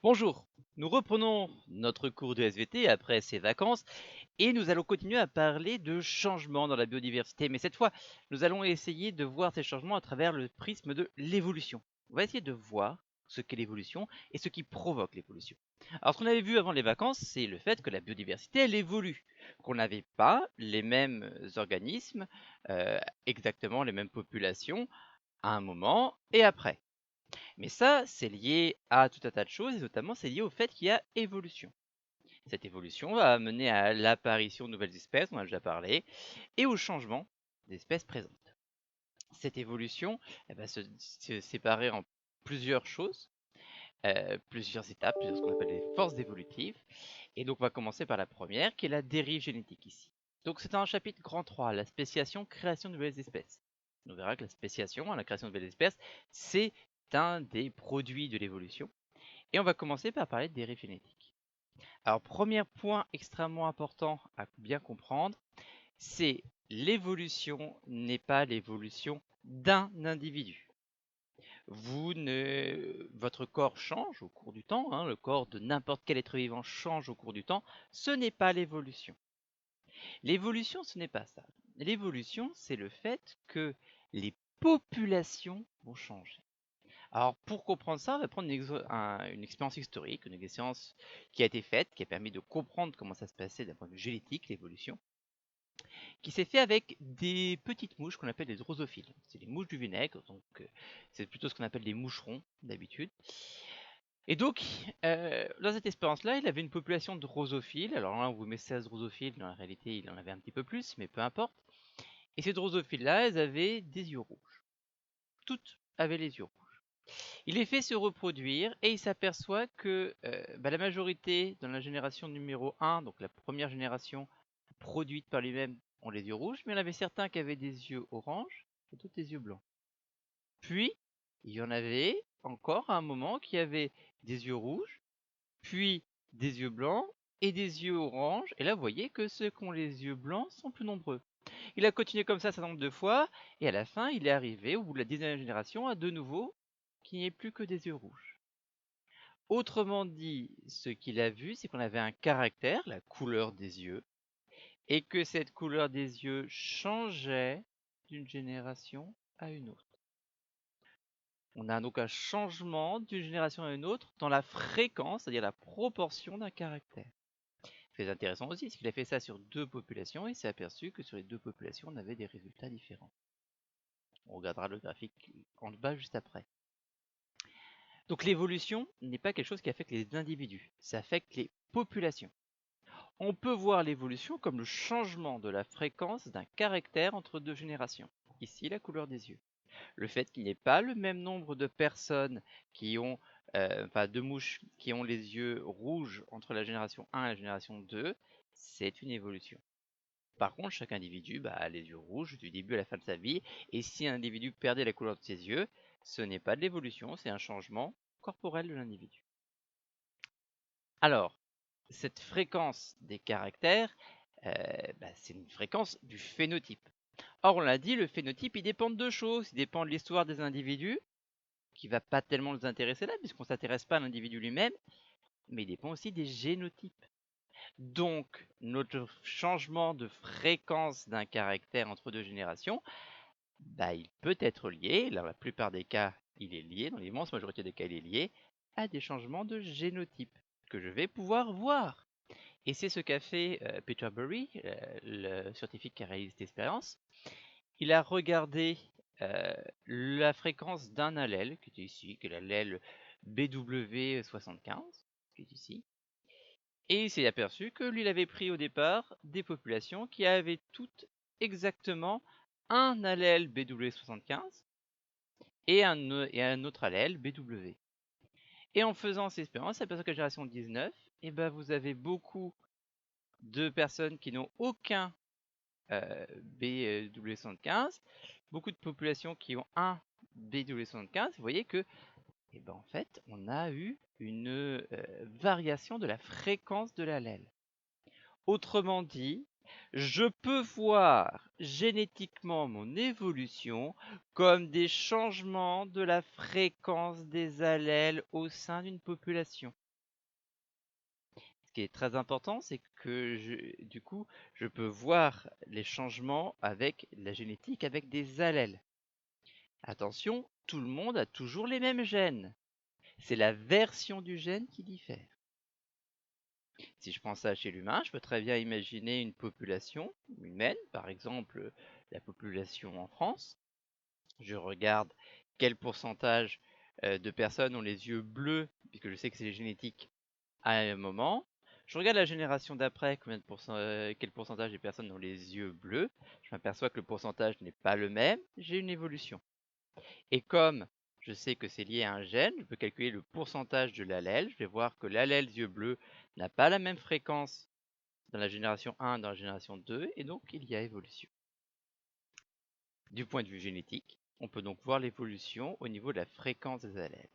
Bonjour, nous reprenons notre cours de SVT après ces vacances et nous allons continuer à parler de changements dans la biodiversité. Mais cette fois, nous allons essayer de voir ces changements à travers le prisme de l'évolution. On va essayer de voir ce qu'est l'évolution et ce qui provoque l'évolution. Alors ce qu'on avait vu avant les vacances, c'est le fait que la biodiversité, elle évolue, qu'on n'avait pas les mêmes organismes, exactement les mêmes populations à un moment et après. Mais ça, c'est lié à tout un tas de choses, et notamment c'est lié au fait qu'il y a évolution. Cette évolution va mener à l'apparition de nouvelles espèces, on en a déjà parlé, et au changement d'espèces présentes. Cette évolution, elle va se séparer en plusieurs choses, plusieurs étapes, plusieurs ce qu'on appelle les forces évolutives. Et donc on va commencer par la première, qui est la dérive génétique ici. Donc c'est un chapitre grand 3, la spéciation, création de nouvelles espèces. On verra que la spéciation, la création de nouvelles espèces, c'est un des produits de l'évolution. Et on va commencer par parler de dérive génétique. Alors, premier point extrêmement important à bien comprendre, c'est l'évolution n'est pas l'évolution d'un individu. Votre corps change au cours du temps, hein, le corps de n'importe quel être vivant change au cours du temps, ce n'est pas l'évolution. L'évolution, ce n'est pas ça. L'évolution, c'est le fait que les populations vont changer. Alors, pour comprendre ça, on va prendre une expérience historique, une expérience qui a été faite, qui a permis de comprendre comment ça se passait d'un point de vue génétique, l'évolution, qui s'est fait avec des petites mouches qu'on appelle des drosophiles. C'est les mouches du vinaigre, donc c'est plutôt ce qu'on appelle des moucherons d'habitude. Et donc, dans cette expérience-là, il avait une population de drosophiles. Alors là, on vous met 16 drosophiles, dans la réalité, il en avait un petit peu plus, mais peu importe. Et ces drosophiles-là, elles avaient des yeux rouges. Toutes avaient les yeux rouges. Il les fait se reproduire et il s'aperçoit que la majorité dans la génération numéro 1, donc la première génération produite par lui-même, ont les yeux rouges, mais il y en avait certains qui avaient des yeux oranges et d'autres des yeux blancs. Puis, il y en avait encore à un moment qui avaient des yeux rouges, puis des yeux blancs et des yeux oranges. Et là, vous voyez que ceux qui ont les yeux blancs sont plus nombreux. Il a continué comme ça un certain nombre de fois, et à la fin, il est arrivé, au bout de la 19e génération, à de nouveau qu'il n'y ait plus que des yeux rouges. Autrement dit, ce qu'il a vu, c'est qu'on avait un caractère, la couleur des yeux, et que cette couleur des yeux changeait d'une génération à une autre. On a donc un changement d'une génération à une autre dans la fréquence, c'est-à-dire la proportion d'un caractère. Ce qui est intéressant aussi, c'est qu'il a fait ça sur deux populations et s'est aperçu que sur les deux populations, on avait des résultats différents. On regardera le graphique en bas juste après. Donc l'évolution n'est pas quelque chose qui affecte les individus, ça affecte les populations. On peut voir l'évolution comme le changement de la fréquence d'un caractère entre deux générations. Ici, la couleur des yeux. Le fait qu'il n'y ait pas le même nombre de personnes qui ont, de mouches qui ont les yeux rouges entre la génération 1 et la génération 2, c'est une évolution. Par contre, chaque individu a les yeux rouges du début à la fin de sa vie, et si un individu perdait la couleur de ses yeux, ce n'est pas de l'évolution, c'est un changement corporel de l'individu. Alors, cette fréquence des caractères, c'est une fréquence du phénotype. Or, on l'a dit, le phénotype, il dépend de deux choses. Il dépend de l'histoire des individus, qui va pas tellement nous intéresser là, puisqu'on ne s'intéresse pas à l'individu lui-même, mais il dépend aussi des génotypes. Donc, notre changement de fréquence d'un caractère entre deux générations, il peut être lié, dans la plupart des cas, il est lié, dans l'immense majorité des cas, il est lié à des changements de génotype que je vais pouvoir voir. Et c'est ce qu'a fait Peter Bury, le scientifique qui a réalisé cette expérience. Il a regardé la fréquence d'un allèle, qui est ici, qui est l'allèle BW75, qui est ici. Et il s'est aperçu que lui, il avait pris au départ des populations qui avaient toutes exactement un allèle BW75 et un autre allèle BW. Et en faisant ces expériences, il s'aperçoit que la génération 19, vous avez beaucoup de personnes qui n'ont aucun BW75, beaucoup de populations qui ont un BW75. Vous voyez que, en fait, on a eu une variation de la fréquence de l'allèle. Autrement dit, je peux voir génétiquement mon évolution comme des changements de la fréquence des allèles au sein d'une population. qui est très important, c'est que du coup, je peux voir les changements avec la génétique, avec des allèles. Attention, tout le monde a toujours les mêmes gènes. C'est la version du gène qui diffère. Si je prends ça chez l'humain, je peux très bien imaginer une population humaine, par exemple la population en France. Je regarde quel pourcentage de personnes ont les yeux bleus, puisque je sais que c'est génétique à un moment. Je regarde la génération d'après, quel pourcentage des personnes ont les yeux bleus. Je m'aperçois que le pourcentage n'est pas le même. J'ai une évolution. Et comme je sais que c'est lié à un gène, je peux calculer le pourcentage de l'allèle. Je vais voir que l'allèle yeux bleus n'a pas la même fréquence dans la génération 1 dans la génération 2, et donc il y a évolution. Du point de vue génétique, on peut donc voir l'évolution au niveau de la fréquence des allèles.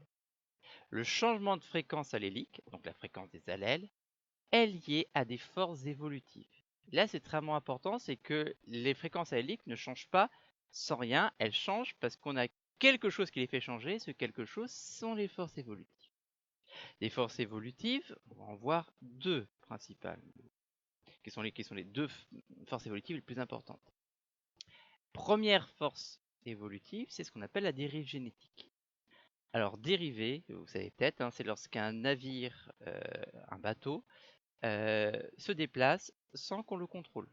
Le changement de fréquence allélique, donc la fréquence des allèles, est lié à des forces évolutives. Là, c'est extrêmement important, c'est que les fréquences alléliques ne changent pas sans rien, elles changent parce qu'on a quelque chose qui les fait changer, ce quelque chose sont les forces évolutives. Les forces évolutives, on va en voir deux principales, qui sont les deux forces évolutives les plus importantes. Première force évolutive, c'est ce qu'on appelle la dérive génétique. Alors, dériver, vous savez peut-être, c'est lorsqu'un navire, un bateau, se déplace sans qu'on le contrôle.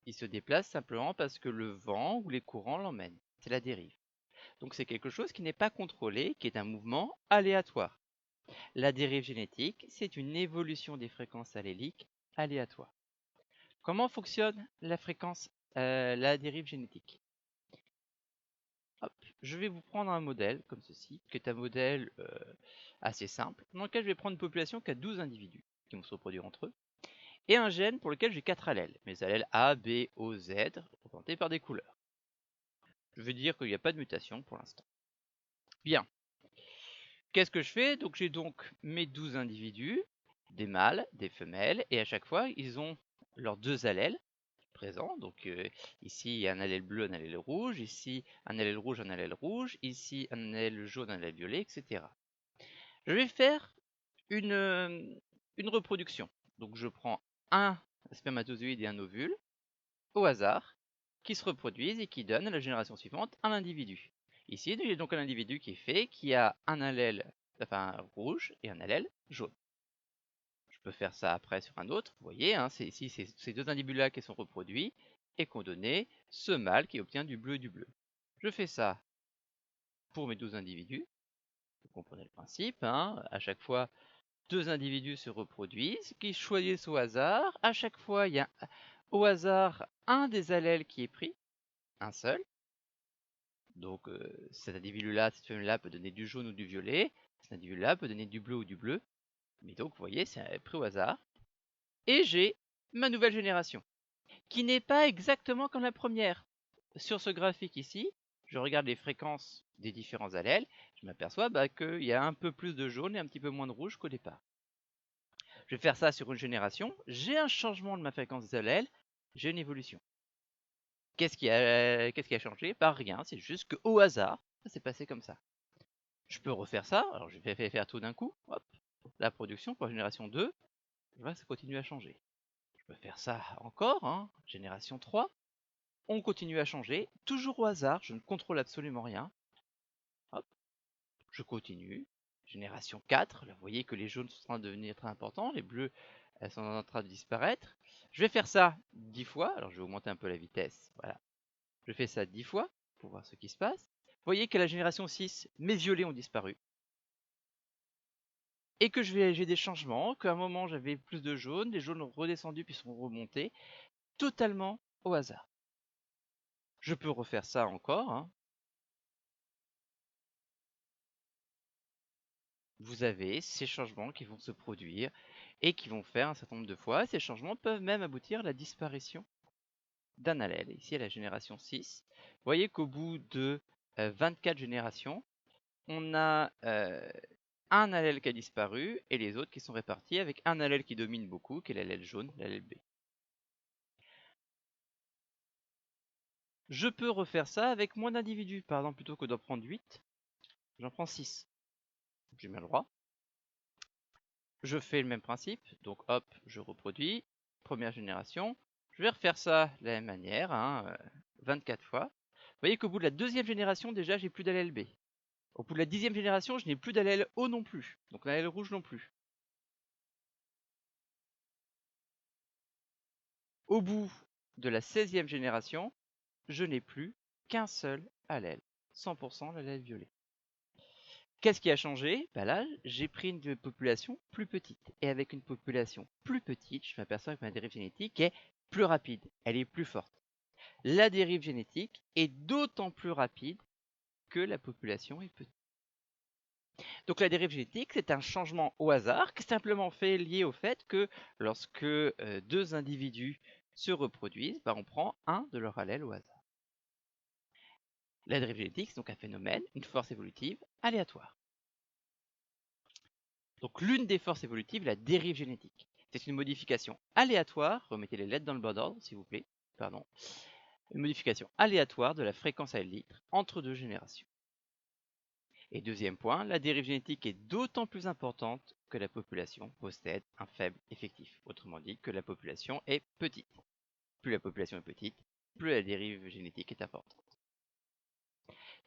Il se déplace simplement parce que le vent ou les courants l'emmènent. C'est la dérive. Donc c'est quelque chose qui n'est pas contrôlé, qui est un mouvement aléatoire. La dérive génétique, c'est une évolution des fréquences alléliques aléatoires. Comment fonctionne la dérive génétique? Hop, je vais vous prendre un modèle comme ceci, qui est un modèle assez simple, dans lequel je vais prendre une population qui a 12 individus qui vont se reproduire entre eux, et un gène pour lequel j'ai 4 allèles, mes allèles A, B, O, Z, représentés par des couleurs. Je veux dire qu'il n'y a pas de mutation pour l'instant. Bien. Qu'est-ce que je fais? Donc j'ai donc mes 12 individus, des mâles, des femelles, et à chaque fois, ils ont leurs 2 allèles présents. Donc ici, un allèle bleu, un allèle rouge, ici, un allèle rouge, un allèle rouge, ici, un allèle jaune, un allèle violet, etc. Je vais faire une reproduction. Donc je prends un spermatozoïde et un ovule, au hasard, qui se reproduisent et qui donnent à la génération suivante un individu. Ici, j'ai donc un individu qui est fait, qui a un allèle rouge et un allèle jaune. Je peux faire ça après sur un autre. Vous voyez, c'est ici ces deux individus-là qui sont reproduits et qui ont donné ce mâle qui obtient du bleu et du bleu. Je fais ça pour mes 12 individus. Vous comprenez le principe. À chaque fois, deux individus se reproduisent, qui choisissent au hasard. À chaque fois, il y a au hasard un des allèles qui est pris, un seul. Donc cet individu-là, cette femelle-là peut donner du jaune ou du violet. Cet individu-là peut donner du bleu ou du bleu. Mais donc, vous voyez, c'est pris au hasard. Et j'ai ma nouvelle génération, qui n'est pas exactement comme la première. Sur ce graphique ici, je regarde les fréquences des différents allèles. Je m'aperçois qu'il y a un peu plus de jaune et un petit peu moins de rouge qu'au départ. Je vais faire ça sur une génération. J'ai un changement de ma fréquence des allèles. J'ai une évolution. Qu'est-ce qui a changé? Pas rien, c'est juste qu'au hasard, ça s'est passé comme ça. Je peux refaire ça, alors je vais faire tout d'un coup, hop, la production pour la génération 2, je vois que ça continue à changer. Je peux faire ça encore, génération 3, on continue à changer, toujours au hasard, je ne contrôle absolument rien. Hop, je continue. Génération 4, là vous voyez que les jaunes sont en train de devenir très importants, les bleus elles sont en train de disparaître. Je vais faire ça 10 fois, alors je vais augmenter un peu la vitesse, voilà. Je fais ça 10 fois pour voir ce qui se passe. Vous voyez qu'à la génération 6, mes violets ont disparu. Et que j'ai des changements, qu'à un moment j'avais plus de jaunes, les jaunes ont redescendu puis sont remontés, totalement au hasard. Je peux refaire ça encore. Vous avez ces changements qui vont se produire et qui vont faire un certain nombre de fois. Ces changements peuvent même aboutir à la disparition d'un allèle. Ici à la génération 6, vous voyez qu'au bout de 24 générations, on a un allèle qui a disparu et les autres qui sont répartis avec un allèle qui domine beaucoup, qui est l'allèle jaune, l'allèle B. Je peux refaire ça avec moins d'individus. Par exemple, plutôt que d'en prendre 8, j'en prends 6. J'ai bien le droit. je fais le même principe, donc hop, je reproduis, première génération, je vais refaire ça de la même manière, 24 fois. Vous voyez qu'au bout de la deuxième génération, déjà, j'ai plus d'allèle B. Au bout de la 10e génération, je n'ai plus d'allèle O non plus, donc l'allèle rouge non plus. Au bout de la 16e génération, je n'ai plus qu'un seul allèle, 100% l'allèle violet. Qu'est-ce qui a changé? Là, j'ai pris une population plus petite. Et avec une population plus petite, je m'aperçois que ma dérive génétique est plus rapide, elle est plus forte. La dérive génétique est d'autant plus rapide que la population est petite. Donc la dérive génétique, c'est un changement au hasard qui est simplement fait lié au fait que lorsque deux individus se reproduisent, on prend un de leurs allèles au hasard. La dérive génétique, c'est donc un phénomène, une force évolutive aléatoire. Donc l'une des forces évolutives, la dérive génétique. C'est une modification aléatoire, remettez les lettres dans le bon ordre s'il vous plaît, pardon, une modification aléatoire de la fréquence allélique entre deux générations. Et deuxième point, la dérive génétique est d'autant plus importante que la population possède un faible effectif. Autrement dit, que la population est petite. Plus la population est petite, plus la dérive génétique est importante.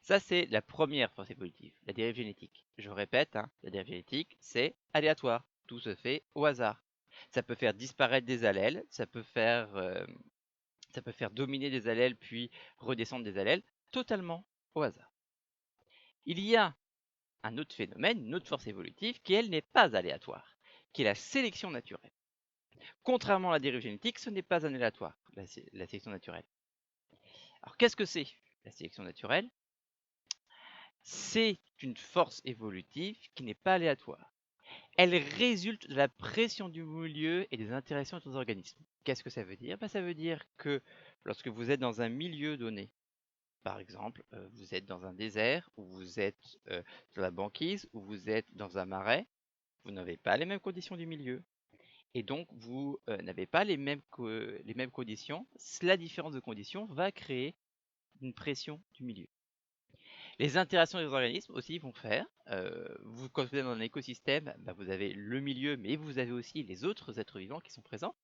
Ça, c'est la première force évolutive, la dérive génétique. Je répète, la dérive génétique, c'est aléatoire. Tout se fait au hasard. Ça peut faire disparaître des allèles, ça peut faire dominer des allèles puis redescendre des allèles, totalement au hasard. Il y a un autre phénomène, une autre force évolutive qui, elle, n'est pas aléatoire, qui est la sélection naturelle. Contrairement à la dérive génétique, ce n'est pas un aléatoire, la sélection naturelle. Alors qu'est-ce que c'est la sélection naturelle? C'est une force évolutive qui n'est pas aléatoire. Elle résulte de la pression du milieu et des interactions entre les organismes. Qu'est-ce que ça veut dire? Ça veut dire que lorsque vous êtes dans un milieu donné, par exemple, vous êtes dans un désert, ou vous êtes sur la banquise, ou vous êtes dans un marais, vous n'avez pas les mêmes conditions du milieu. Et donc, vous n'avez pas les mêmes conditions. La différence de conditions va créer une pression du milieu. Les interactions des organismes aussi vont faire. Quand vous êtes dans un écosystème, vous avez le milieu, mais vous avez aussi les autres êtres vivants qui sont présents,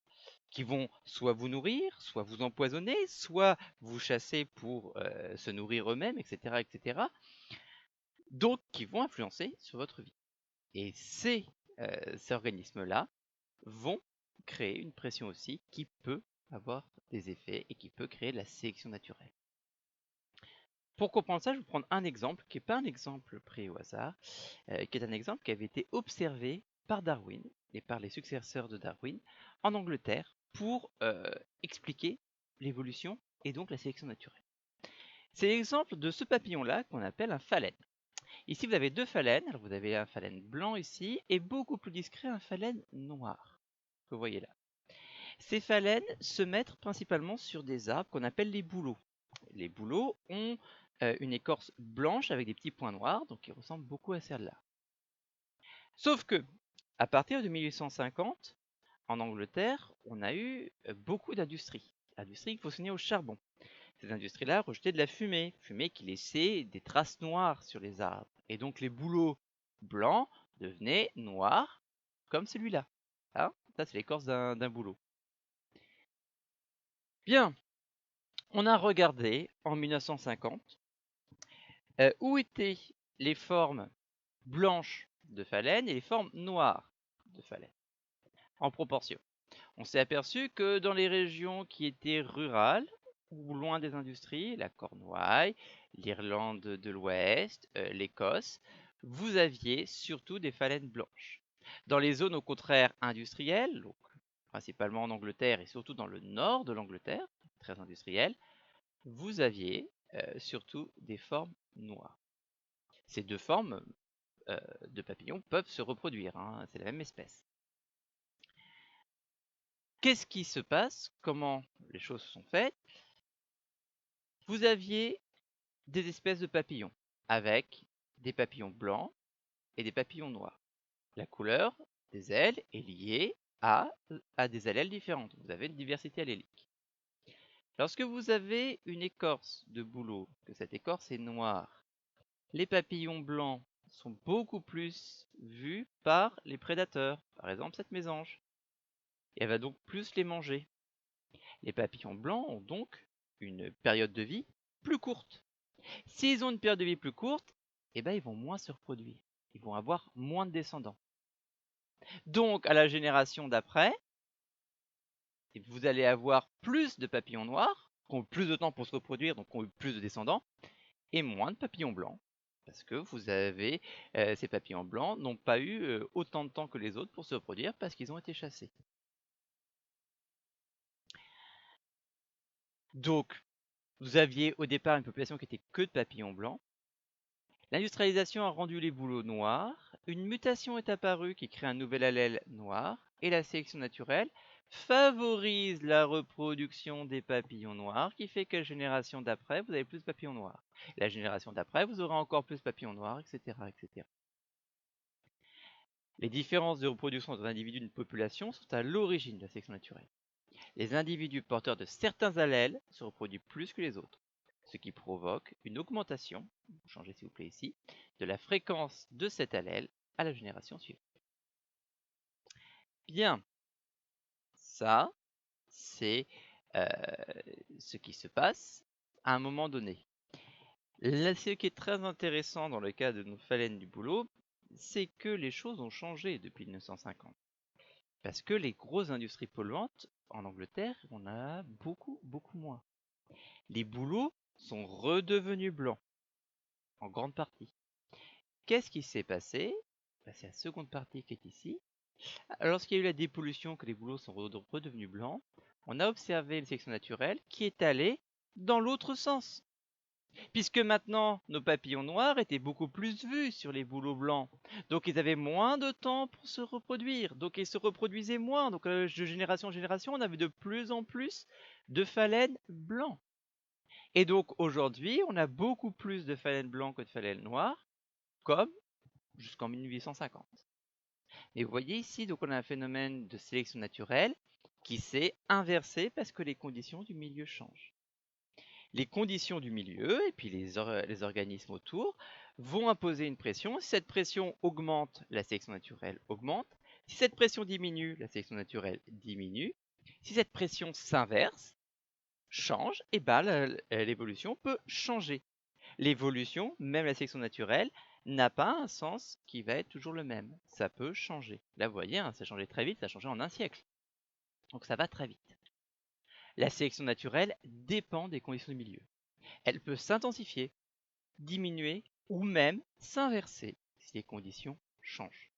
qui vont soit vous nourrir, soit vous empoisonner, soit vous chasser pour se nourrir eux-mêmes, etc., etc. Donc, qui vont influencer sur votre vie. Et ces organismes-là vont créer une pression aussi qui peut avoir des effets et qui peut créer de la sélection naturelle. Pour comprendre ça, je vais vous prendre un exemple qui n'est pas un exemple pris au hasard, qui est un exemple qui avait été observé par Darwin et par les successeurs de Darwin en Angleterre pour expliquer l'évolution et donc la sélection naturelle. C'est l'exemple de ce papillon-là qu'on appelle un phalène. Ici, vous avez deux phalènes. Alors, vous avez un phalène blanc ici et beaucoup plus discret, un phalène noir que vous voyez là. Ces phalènes se mettent principalement sur des arbres qu'on appelle les bouleaux. Les bouleaux ont une écorce blanche avec des petits points noirs, donc ils ressemblent beaucoup à celle-là. Sauf que, à partir de 1850, en Angleterre, on a eu beaucoup d'industries. Industries qui fonctionnaient au charbon. Ces industries-là rejetaient de la fumée, fumée qui laissait des traces noires sur les arbres. Et donc les bouleaux blancs devenaient noirs, comme celui-là. Ça, c'est l'écorce d'un bouleau. Bien, on a regardé en 1950 où étaient les formes blanches de phalène et les formes noires de phalène, en proportion. On s'est aperçu que dans les régions qui étaient rurales ou loin des industries, la Cornouaille, l'Irlande de l'Ouest, l'Écosse, vous aviez surtout des phalènes blanches. Dans les zones au contraire industrielles, donc principalement en Angleterre et surtout dans le nord de l'Angleterre, très industrielle, vous aviez surtout des formes noires. Ces deux formes de papillons peuvent se reproduire, c'est la même espèce. Qu'est-ce qui se passe? Comment les choses sont faites? Vous aviez des espèces de papillons avec des papillons blancs et des papillons noirs. La couleur des ailes est liée à des allèles différentes. Vous avez une diversité allélique. Lorsque vous avez une écorce de bouleau, que cette écorce est noire, les papillons blancs sont beaucoup plus vus par les prédateurs, par exemple cette mésange. Et elle va donc plus les manger. Les papillons blancs ont donc une période de vie plus courte. S'ils ont une période de vie plus courte, eh ben, ils vont moins se reproduire. Ils vont avoir moins de descendants. Donc, à la génération d'après, vous allez avoir plus de papillons noirs, qui ont plus de temps pour se reproduire, donc qui ont eu plus de descendants, et moins de papillons blancs. Parce que vous avez ces papillons blancs n'ont pas eu autant de temps que les autres pour se reproduire parce qu'ils ont été chassés. Donc, vous aviez au départ une population qui était que de papillons blancs. L'industrialisation a rendu les bouleaux noirs, une mutation est apparue qui crée un nouvel allèle noir, et la sélection naturelle favorise la reproduction des papillons noirs, qui fait que la génération d'après, vous avez plus de papillons noirs. La génération d'après, vous aurez encore plus de papillons noirs, etc., etc. Les différences de reproduction entre individus d'une population sont à l'origine de la sélection naturelle. Les individus porteurs de certains allèles se reproduisent plus que les autres, ce qui provoque une augmentation, changez s'il vous plaît ici, de la fréquence de cet allèle à la génération suivante. Bien, ça, c'est ce qui se passe à un moment donné. Là, ce qui est très intéressant dans le cas de nos phalènes du bouleau, c'est que les choses ont changé depuis 1950. Parce que les grosses industries polluantes, en Angleterre, on a beaucoup moins. Les bouleaux sont redevenus blancs, en grande partie. Qu'est-ce qui s'est passé? C'est la seconde partie qui est ici. Lorsqu'il y a eu la dépollution, que les bouleaux sont redevenus blancs, on a observé une sélection naturelle qui est allée dans l'autre sens. Puisque maintenant, nos papillons noirs étaient beaucoup plus vus sur les bouleaux blancs. Donc ils avaient moins de temps pour se reproduire. Donc ils se reproduisaient moins. Donc de génération en génération, on avait de plus en plus de phalènes blancs. Et donc aujourd'hui, on a beaucoup plus de phalènes blancs que de phalènes noires, comme jusqu'en 1850. Et vous voyez ici, donc on a un phénomène de sélection naturelle qui s'est inversé parce que les conditions du milieu changent. Les conditions du milieu et puis les organismes autour vont imposer une pression. Si cette pression augmente, la sélection naturelle augmente. Si cette pression diminue, la sélection naturelle diminue. Si cette pression s'inverse, change, et l'évolution peut changer. L'évolution, même la sélection naturelle, n'a pas un sens qui va être toujours le même. Ça peut changer. Là, vous voyez, ça a changé très vite, ça a changé en un siècle. Donc ça va très vite. La sélection naturelle dépend des conditions du milieu. Elle peut s'intensifier, diminuer ou même s'inverser si les conditions changent.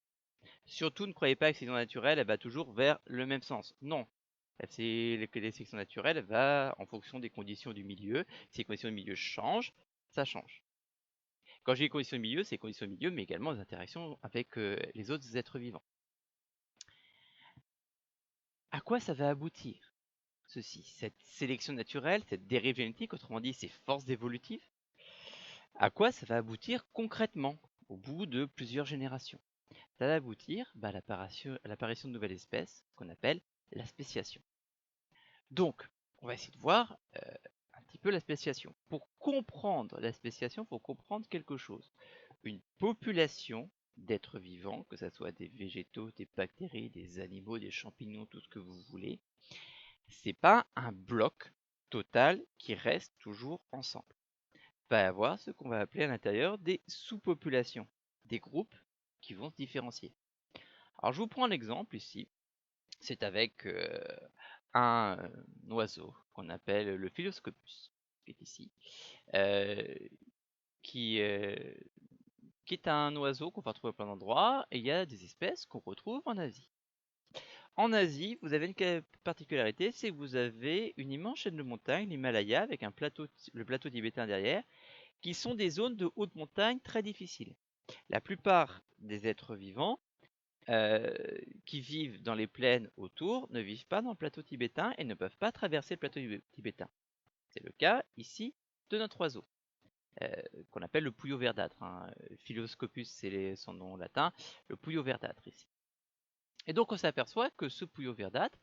Surtout, ne croyez pas que la sélection naturelle elle va toujours vers le même sens. Non. La sélection naturelle va en fonction des conditions du milieu. Si les conditions du milieu changent, ça change. Quand j'ai les conditions de milieu, c'est les conditions de milieu, mais également les interactions avec les autres êtres vivants. À quoi ça va aboutir, ceci? Cette sélection naturelle, cette dérive génétique, autrement dit ces forces évolutives, à quoi ça va aboutir concrètement au bout de plusieurs générations? Ça va aboutir à l'apparition de nouvelles espèces qu'on appelle la spéciation. Donc, on va essayer de voir un petit peu la spéciation. Pour comprendre la spéciation, il faut comprendre quelque chose. Une population d'êtres vivants, que ce soit des végétaux, des bactéries, des animaux, des champignons, tout ce que vous voulez, c'est pas un bloc total qui reste toujours ensemble. Il va y avoir ce qu'on va appeler à l'intérieur des sous-populations, des groupes qui vont se différencier. Alors je vous prends un exemple ici, c'est avec un oiseau qu'on appelle le Phylloscopus, qui est ici, qui est un oiseau qu'on va retrouver à plein d'endroits, et il y a des espèces qu'on retrouve en Asie. En Asie, vous avez une particularité, c'est que vous avez une immense chaîne de montagnes, l'Himalaya, avec le plateau tibétain derrière, qui sont des zones de haute montagne très difficiles. La plupart des êtres vivants qui vivent dans les plaines autour ne vivent pas dans le plateau tibétain et ne peuvent pas traverser le plateau tibétain. C'est le cas ici de notre oiseau, qu'on appelle le pouillot verdâtre. Phylloscopus, c'est son nom latin, le pouillot verdâtre ici. Et donc on s'aperçoit que ce pouillot verdâtre,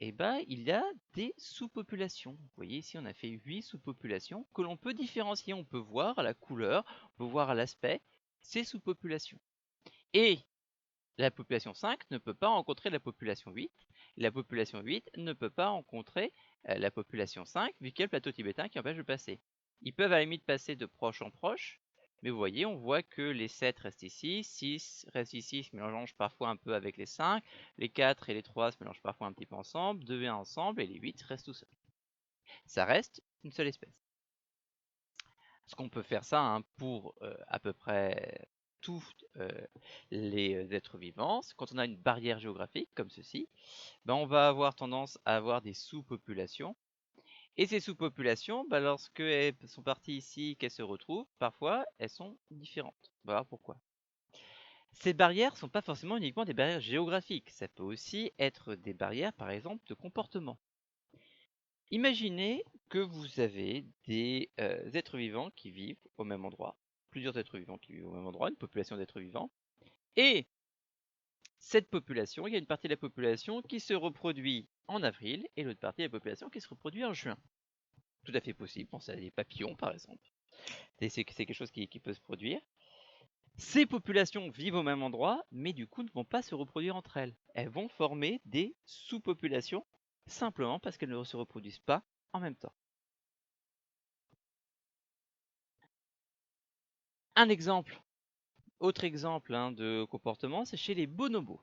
il y a des sous-populations. Vous voyez ici on a fait 8 sous-populations que l'on peut différencier. On peut voir à la couleur, on peut voir à l'aspect ces sous-populations. Et La population 5 ne peut pas rencontrer la population 8. La population 8 ne peut pas rencontrer la population 5, vu qu'il y a le plateau tibétain qui empêche de passer. Ils peuvent à la limite passer de proche en proche, mais vous voyez, on voit que les 7 restent ici, 6 restent ici, se mélangent parfois un peu avec les 5, les 4 et les 3 se mélangent parfois un petit peu ensemble, 2 et 1 ensemble, et les 8 restent tout seuls. Ça reste une seule espèce. Parce qu'on peut faire ça hein, pour à peu près tous les êtres vivants. Quand on a une barrière géographique comme ceci, ben on va avoir tendance à avoir des sous-populations. Et ces sous-populations, ben lorsqu'elles sont parties ici, qu'elles se retrouvent, parfois elles sont différentes. On va voir pourquoi. Ces barrières ne sont pas forcément uniquement des barrières géographiques, ça peut aussi être des barrières par exemple de comportement. Imaginez que vous avez des êtres vivants qui vivent au même endroit, plusieurs êtres vivants qui vivent au même endroit, une population d'êtres vivants, et cette population, il y a une partie de la population qui se reproduit en avril et l'autre partie de la population qui se reproduit en juin. Tout à fait possible, pensez à des papillons par exemple. C'est quelque chose qui peut se produire. Ces populations vivent au même endroit, mais du coup ne vont pas se reproduire entre elles. Elles vont former des sous-populations, simplement parce qu'elles ne se reproduisent pas en même temps. Un exemple, autre exemple hein, de comportement, c'est chez les bonobos.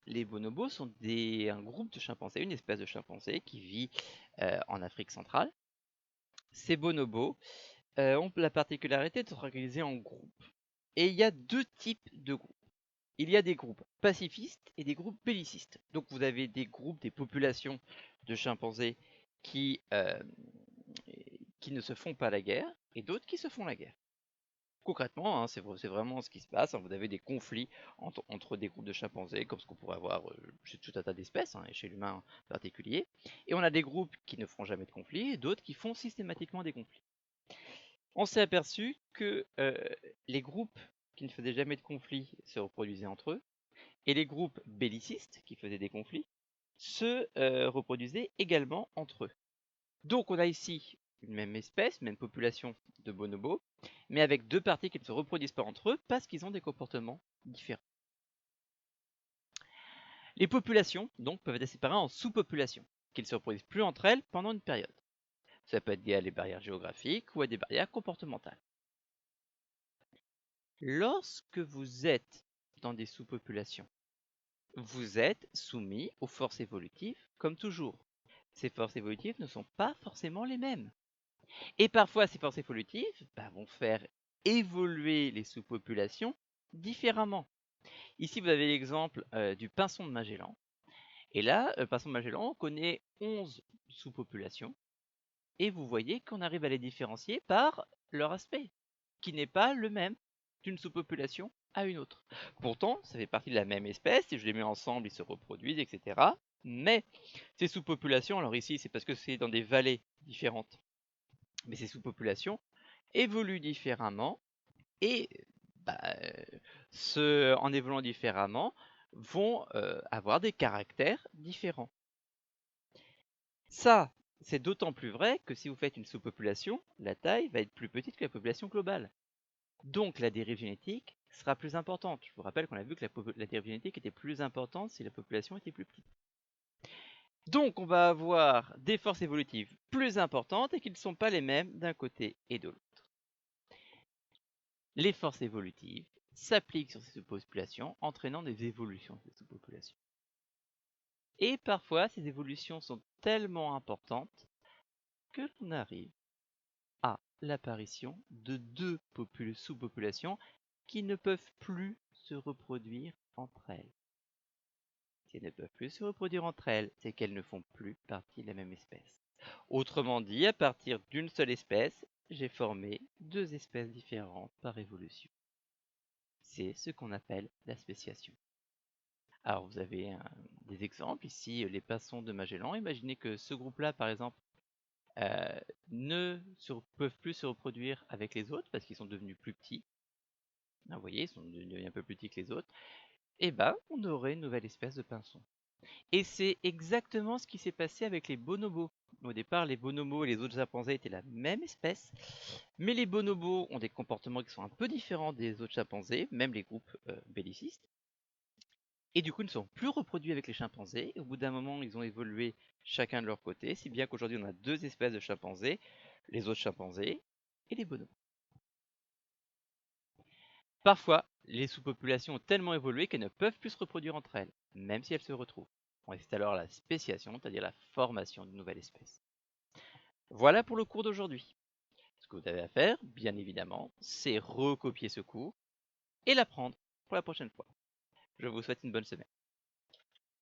Les bonobos sont un groupe de chimpanzés, une espèce de chimpanzé qui vit en Afrique centrale. Ces bonobos ont la particularité de s'organiser en groupes. Et il y a deux types de groupes. Il y a des groupes pacifistes et des groupes bellicistes. Donc vous avez des groupes, des populations de chimpanzés qui ne se font pas la guerre et d'autres qui se font la guerre. Concrètement, hein, c'est vraiment ce qui se passe. Hein. Vous avez des conflits entre des groupes de chimpanzés, comme ce qu'on pourrait avoir chez tout un tas d'espèces, hein, et chez l'humain en particulier. Et on a des groupes qui ne feront jamais de conflits, et d'autres qui font systématiquement des conflits. On s'est aperçu que les groupes qui ne faisaient jamais de conflits se reproduisaient entre eux, et les groupes bellicistes, qui faisaient des conflits, se reproduisaient également entre eux. Donc on a ici une même espèce, même population de bonobos, mais avec deux parties qui ne se reproduisent pas entre eux parce qu'ils ont des comportements différents. Les populations, donc, peuvent être séparées en sous-populations, qui ne se reproduisent plus entre elles pendant une période. Ça peut être lié à des barrières géographiques ou à des barrières comportementales. Lorsque vous êtes dans des sous-populations, vous êtes soumis aux forces évolutives comme toujours. Ces forces évolutives ne sont pas forcément les mêmes. Et parfois, ces forces évolutives vont faire évoluer les sous-populations différemment. Ici, vous avez l'exemple du pinson de Magellan. Et là, le pinson de Magellan, on connaît 11 sous-populations. Et vous voyez qu'on arrive à les différencier par leur aspect, qui n'est pas le même d'une sous-population à une autre. Pourtant, ça fait partie de la même espèce, si je les mets ensemble, ils se reproduisent, etc. Mais ces sous-populations, alors ici, c'est parce que c'est dans des vallées différentes, mais ces sous-populations évoluent différemment et en évoluant différemment, vont avoir des caractères différents. Ça, c'est d'autant plus vrai que si vous faites une sous-population, la taille va être plus petite que la population globale. Donc la dérive génétique sera plus importante. Je vous rappelle qu'on a vu que la dérive génétique était plus importante si la population était plus petite. Donc on va avoir des forces évolutives plus importantes et qui ne sont pas les mêmes d'un côté et de l'autre. Les forces évolutives s'appliquent sur ces sous-populations, entraînant des évolutions de ces sous-populations. Et parfois, ces évolutions sont tellement importantes que l'on arrive à l'apparition de deux sous-populations qui ne peuvent plus se reproduire entre elles. Si elles ne peuvent plus se reproduire entre elles, c'est qu'elles ne font plus partie de la même espèce. Autrement dit, à partir d'une seule espèce, j'ai formé deux espèces différentes par évolution. C'est ce qu'on appelle la spéciation. Alors vous avez des exemples ici, les pinsons de Magellan. Imaginez que ce groupe-là, par exemple, ne peuvent plus se reproduire avec les autres parce qu'ils sont devenus plus petits. Vous voyez, ils sont devenus un peu plus petits que les autres. Et on aurait une nouvelle espèce de pinson. Et c'est exactement ce qui s'est passé avec les bonobos. Au départ, les bonobos et les autres chimpanzés étaient la même espèce, mais les bonobos ont des comportements qui sont un peu différents des autres chimpanzés, même les groupes bellicistes. et du coup ne sont plus reproduits avec les chimpanzés. Au bout d'un moment, ils ont évolué chacun de leur côté, si bien qu'aujourd'hui on a deux espèces de chimpanzés, les autres chimpanzés et les bonobos. Parfois, les sous-populations ont tellement évolué qu'elles ne peuvent plus se reproduire entre elles, même si elles se retrouvent. On assiste alors à la spéciation, c'est-à-dire la formation d'une nouvelle espèce. Voilà pour le cours d'aujourd'hui. Ce que vous avez à faire, bien évidemment, c'est recopier ce cours et l'apprendre pour la prochaine fois. Je vous souhaite une bonne semaine.